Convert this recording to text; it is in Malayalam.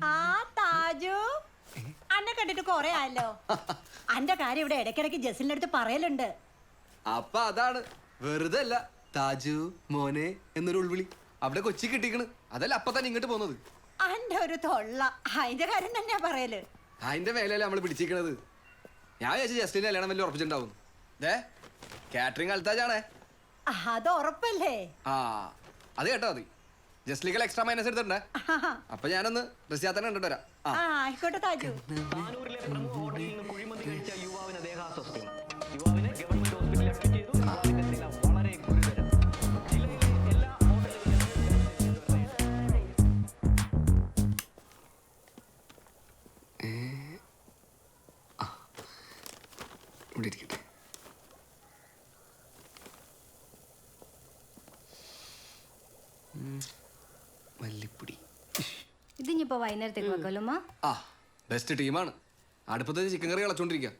ആ താജു അന്നെ കണ്ടിട്ട് കൊറേ ആയല്ലോ. അന്റെ കാര്യം ഇവിടെ ഇടയ്ക്കിടയ്ക്ക് ജസിലിന്റെ അടുത്ത് പറയലുണ്ട്. അപ്പൊ അതാണ്, വെറുതെ അല്ല താജു മോനെ എന്നൊരു ഉൾവിളി അവിടെ കൊച്ചി കിട്ടിക്കണ്. അതല്ല അപ്പൊ തന്നെ ഇങ്ങോട്ട് പോകുന്നത്. അന്റെ ഒരു തൊള്ള, അതിന്റെ കാര്യം തന്നെയാ പറയല്. അതിന്റെ മേലല്ലേ നമ്മള് പിടിച്ചിരിക്കണത്. ഞാൻ വിചാരിച്ചു ജസ്റ്റിന് കല്യാണം വലിയ ഉറപ്പിച്ചിട്ടുണ്ടാവും. കാറ്ററിംഗ് അൽത്താജാണേ. അത് ഉറപ്പല്ലേ? ആ അത് കേട്ടോ മതി. ജസ്റ്റിലേക്കൽ എക്സ്ട്രാ മൈനസ് എടുത്തിട്ടുണ്ടേ. അപ്പൊ ഞാനൊന്ന് റസിയാത്തന്നെ കണ്ടിട്ട് വരാം. ആയിക്കോട്ടെ താജു. താനൂരിലെ പ്രമുഖ ഹോട്ടലിൽ നിന്ന് കുഴിമന്തി കഴിച്ച യുവാവിന് ദേഹാസ്വസ്ഥ്യം. യുവാവിനെ ഗവൺമെന്റ് ഹോസ്പിറ്റലിൽ അഡ്മിറ്റ് ചെയ്തു. യുവാവിന്റെ നില വളരെ ഗുരുതരം. ജില്ലയിലെ എല്ലാ ഇവിടെ ഇരിക്കട്ടെ. മല്ലിപ്പൊടി ഇതിനിപ്പോ വൈകുന്നേരത്തേക്ക് വെക്കല്ലോ. ബെസ്റ്റ് ടീമാണ്. അടുപ്പത്തെ ചിക്കൻ കറി കളച്ചോണ്ടിരിക്കുക.